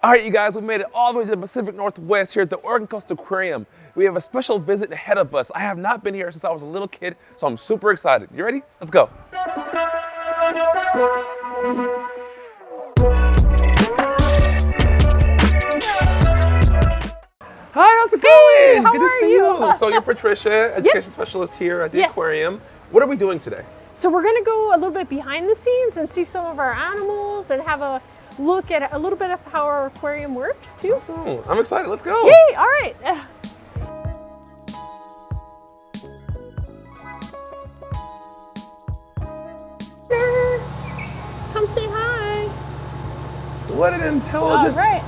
All right, you guys, we made it all the way to the Pacific Northwest here at the Oregon Coast Aquarium. We have a special visit ahead of us. I have not been here since I was a little kid, so I'm super excited. You ready? Let's go. Hi, how's it going? How Good to are see you? you. So you're Patricia, Education Specialist here at the aquarium. What are we doing today? So we're gonna go a little bit behind the scenes and see some of our animals and have a look at a little bit of how our aquarium works too. Awesome. I'm excited. Let's go. Yay, all right. Come say hi. What an intelligent... All right.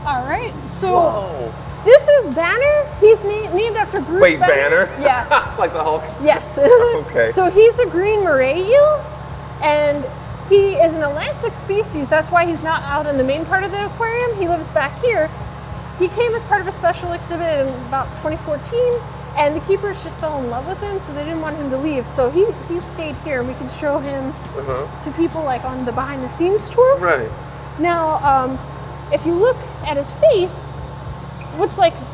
All right, so Whoa. this is Banner. He's named after Bruce Wait, Banner? Yeah. Like the Hulk? Yes. Okay. So he's a green moray eel, and he is an Atlantic species. That's why he's not out in the main part of the aquarium. He lives back here. He came as part of a special exhibit in about 2014, and the keepers just fell in love with him, so they didn't want him to leave. So he stayed here, and we can show him to people like on the behind the scenes tour. Right. Now, if you look at his face,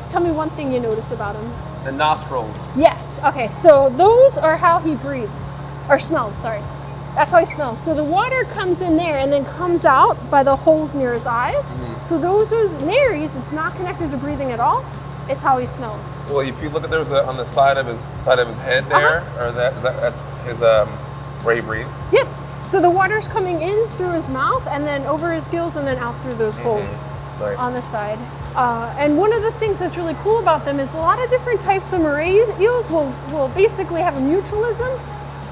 tell me one thing you notice about him. The nostrils. Yes, okay, so those are how he breathes, or smells, sorry. That's how he smells. So the water comes in there and then comes out by the holes near his eyes. So those are his nares. It's not connected to breathing at all. It's how he smells. Well, if you look at there's on the side of his head there, or that's his where he breathes. Yep. So the water's coming in through his mouth and then over his gills and then out through those holes on the side. And one of the things that's really cool about them is a lot of different types of moray eels will basically have a mutualism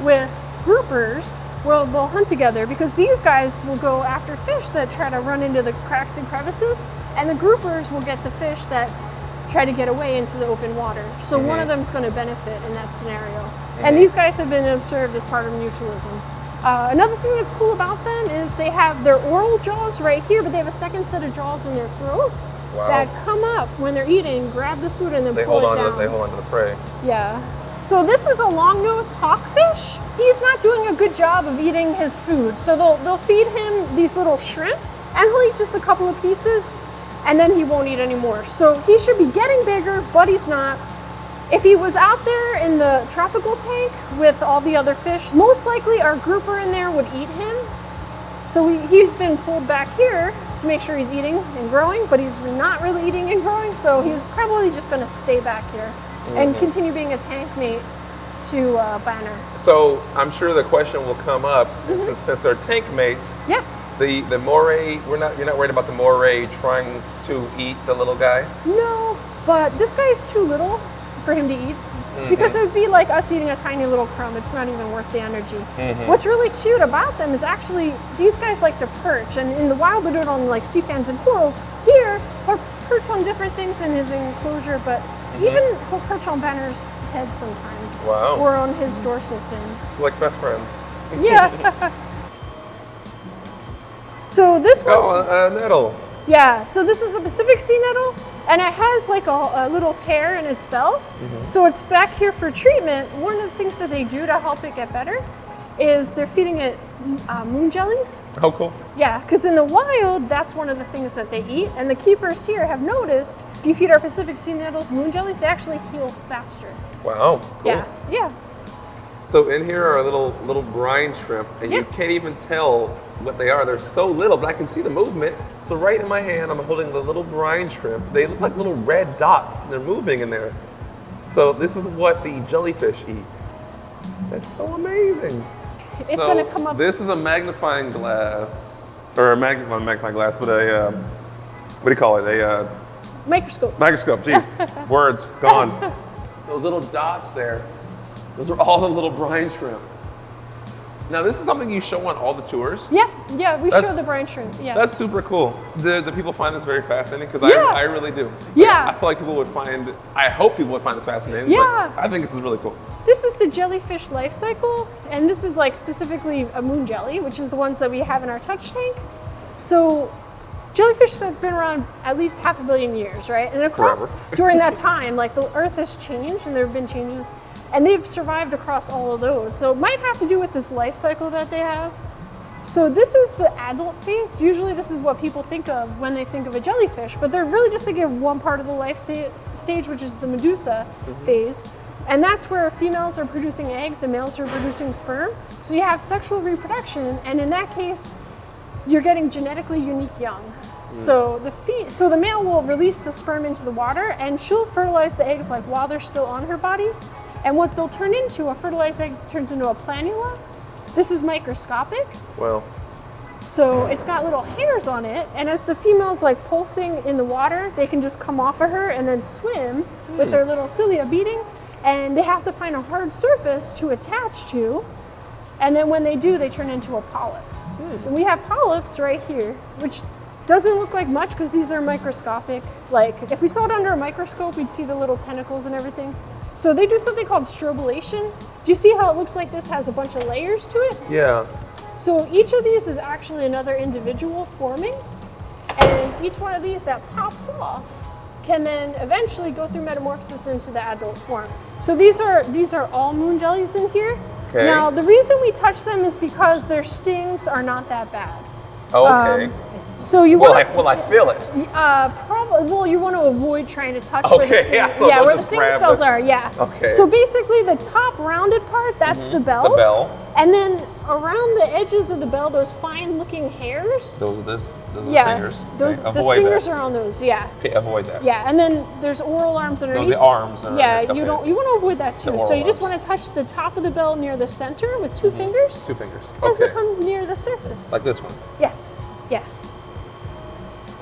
with groupers. Well, they'll hunt together because these guys will go after fish that try to run into the cracks and crevices, and the groupers will get the fish that try to get away into the open water. So one of them is going to benefit in that scenario. And these guys have been observed as part of mutualisms. Another thing that's cool about them is they have their oral jaws right here, but they have a second set of jaws in their throat that come up when they're eating, grab the food, and then pull it down. They hold on to the prey. Yeah. So this is a long-nosed hawkfish. He's not doing a good job of eating his food. So they'll feed him these little shrimp, and he'll eat just a couple of pieces, and then he won't eat anymore. So he should be getting bigger, but he's not. If he was out there in the tropical tank with all the other fish, most likely our grouper in there would eat him. So he's been pulled back here to make sure he's eating and growing, but he's not really eating and growing, so he's probably just gonna stay back here and continue being a tank mate to Banner. So I'm sure the question will come up, since they're tank mates, the moray, you're not worried about the moray trying to eat the little guy? No, but this guy is too little for him to eat. Because it would be like us eating a tiny little crumb. It's not even worth the energy. What's really cute about them is actually these guys like to perch, and in the wild they do it on like sea fans and corals. Here, he'll perch on different things in his enclosure, but even he'll perch on Banner's head sometimes. Wow. Or on his dorsal fin. So like best friends. Yeah. So this one's a nettle. Yeah, so this is a Pacific sea nettle, and it has like a little tear in its bell. So it's back here for treatment. One of the things that they do to help it get better is they're feeding it moon jellies. Oh, cool. Yeah, because in the wild, that's one of the things that they eat. And the keepers here have noticed, if you feed our Pacific sea nettles moon jellies, they actually heal faster. Wow, cool. Yeah. So in here are little brine shrimp, and you can't even tell what they are. They're so little, but I can see the movement. So right in my hand, I'm holding the little brine shrimp. They look like little red dots. They're moving in there. So this is what the jellyfish eat. That's so amazing. It's going to come up. This is a magnifying glass, or a magnifying glass, but what do you call it? A microscope. Microscope, jeez. Words, gone. Those little dots there, those are all the little brine shrimp. Now this is something you show on all the tours? Yeah, we show the brine shrimp, That's super cool. Do people find this very fascinating? Because I really do. Yeah. I feel like I hope people would find this fascinating, but I think this is really cool. This is the jellyfish life cycle, and this is like specifically a moon jelly, which is the ones that we have in our touch tank. So jellyfish have been around at least 500 million years, right? And of course, during that time, like the Earth has changed and there have been changes, and they've survived across all of those. So it might have to do with this life cycle that they have. So this is the adult phase. Usually this is what people think of when they think of a jellyfish, but they're really just thinking of one part of the life stage, which is the medusa phase. And that's where females are producing eggs and males are producing sperm. So you have sexual reproduction, and in that case, you're getting genetically unique young. So the male will release the sperm into the water, and she'll fertilize the eggs like while they're still on her body. And what they'll turn into, a fertilized egg turns into a planula. This is microscopic. Well. So it's got little hairs on it, and as the female's like pulsing in the water, they can just come off of her and then swim with their little cilia beating, and they have to find a hard surface to attach to, and then when they do, they turn into a polyp. And we have polyps right here, which doesn't look like much because these are microscopic. Like if we saw it under a microscope, we'd see the little tentacles and everything. So they do something called strobilation. Do you see how it looks like this has a bunch of layers to it? Yeah. So each of these is actually another individual forming, and each one of these that pops off can then eventually go through metamorphosis into the adult form. So these are all moon jellies in here. Okay. Now the reason we touch them is because their stings are not that bad. Oh, okay. So you will I feel it? Probably. Well, you want to avoid trying to touch Okay, where the sting, yeah, so where the just sting grab cells the- are. Yeah. Okay. So basically, the top rounded part, that's the bell. The bell. And then around the edges of the bell, those fine-looking hairs. Those are the stingers. Those Okay, the avoid stingers that. are on those. Yeah. Okay, avoid that. Yeah, and then there's oral arms underneath. No, the arms are. Yeah, okay. you want to avoid that too. The So oral you just arms. want to touch the top of the bell near the center with 2 fingers. 2 fingers. As they Okay. come near the surface. Like this one. Yes. Yeah.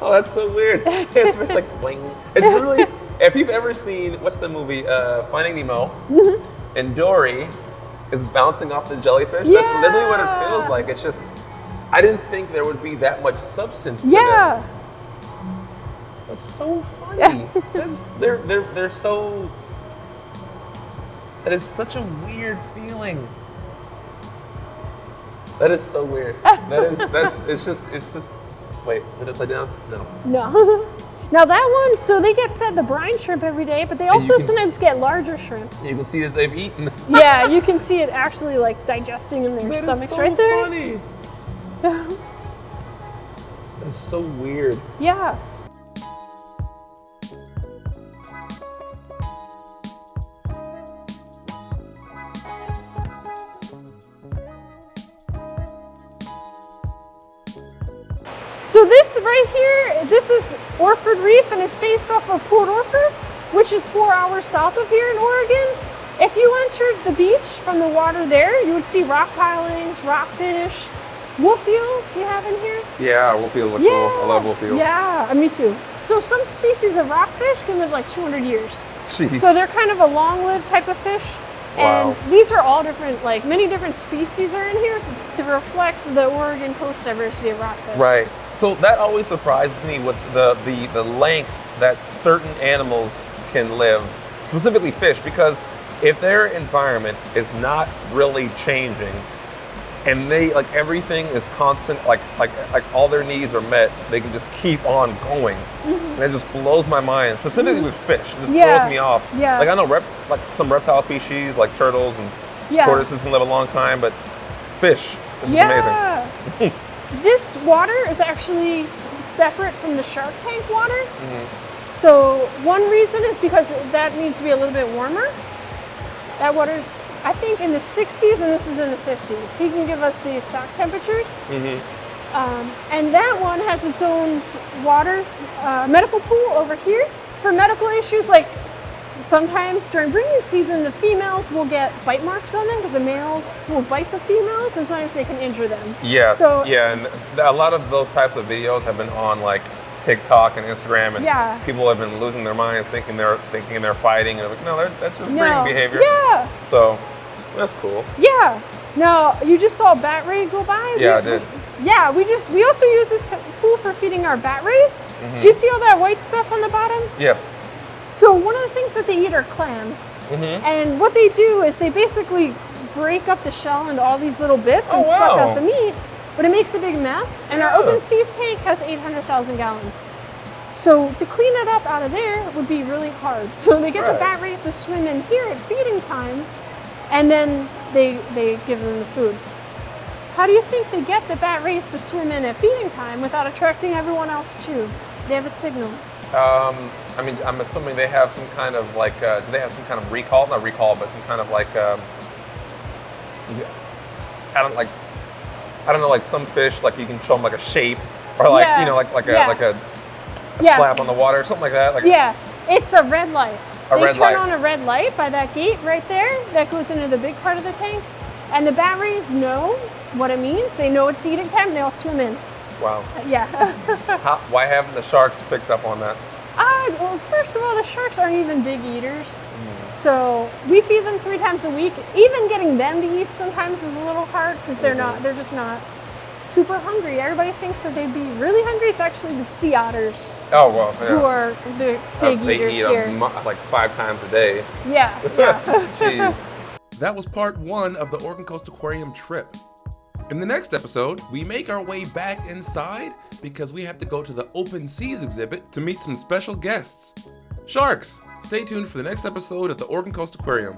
Oh, that's so weird. It's like bling. It's literally, if you've ever seen, what's the movie, Finding Nemo, and Dory is bouncing off the jellyfish. Yeah. That's literally what it feels like. It's just, I didn't think there would be that much substance to Yeah. them. That's so funny. They're so, that is such a weird feeling. That is so weird. It's just, wait, did it upside down? No. No. Now that one, so they get fed the brine shrimp every day, but they also can sometimes get larger shrimp. You can see that they've eaten. Yeah, you can see it actually like digesting in their That is stomachs so right there. funny. That's so weird. Yeah. So this right here, this is Orford Reef, and it's based off of Port Orford, which is 4 hours south of here in Oregon. If you entered the beach from the water there, you would see rock pilings, rockfish, wolf eels we have in here. Yeah, wolf eels are cool. I love wolf eels. Yeah, me too. So some species of rockfish can live like 200 years. Jeez. So they're kind of a long-lived type of fish. Wow. And these are all different, like many different species are in here to reflect the Oregon coast diversity of rockfish. Right. So that always surprises me with the length that certain animals can live, specifically fish, because if their environment is not really changing and they like everything is constant, like all their needs are met, they can just keep on going. And it just blows my mind, specifically with fish. It just throws me off. Yeah. Like I know like some reptile species like turtles and tortoises can live a long time, but fish is amazing. This water is actually separate from the Shark Tank water. So one reason is because that needs to be a little bit warmer. That water's, I think, in the 60s and this is in the 50s. He can give us the exact temperatures. And that one has its own water medical pool over here for medical issues. Like sometimes during breeding season, the females will get bite marks on them because the males will bite the females, and sometimes they can injure them. Yes. So, yeah, and a lot of those types of videos have been on like TikTok and Instagram, and people have been losing their minds, thinking they're fighting, and like, no, that's just breeding behavior. Yeah. So that's cool. Yeah. Now you just saw a bat ray go by. Yeah, I did. Yeah, we also use this pool for feeding our bat rays. Do you see all that white stuff on the bottom? Yes. So one of the things that they eat are clams. And what they do is they basically break up the shell into all these little bits and suck out the meat, but it makes a big mess. And our open seas tank has 800,000 gallons. So to clean it up out of there would be really hard. So they get the bat rays to swim in here at feeding time, and then they give them the food. How do you think they get the bat rays to swim in at feeding time without attracting everyone else too? They have a signal. I mean, I'm assuming they have some kind of like, do they have some kind of recall? Not recall, but some kind of like, I don't know, like some fish, like you can show them like a shape, or like a slap on the water, or something like that. Like it's a red light. They turn on a red light by that gate right there that goes into the big part of the tank, and the bat rays know what it means. They know it's eating time. They all swim in. Wow. Yeah. Why haven't the sharks picked up on that? Well, first of all, the sharks aren't even big eaters. So we feed them 3 times a week. Even getting them to eat sometimes is a little hard because they're just not super hungry. Everybody thinks that they'd be really hungry. It's actually the sea otters who are the big eaters here. They eat like 5 times a day. Yeah. Jeez. That was part 1 of the Oregon Coast Aquarium trip. In the next episode, we make our way back inside because we have to go to the Open Seas exhibit to meet some special guests. Sharks! Stay tuned for the next episode of the Oregon Coast Aquarium.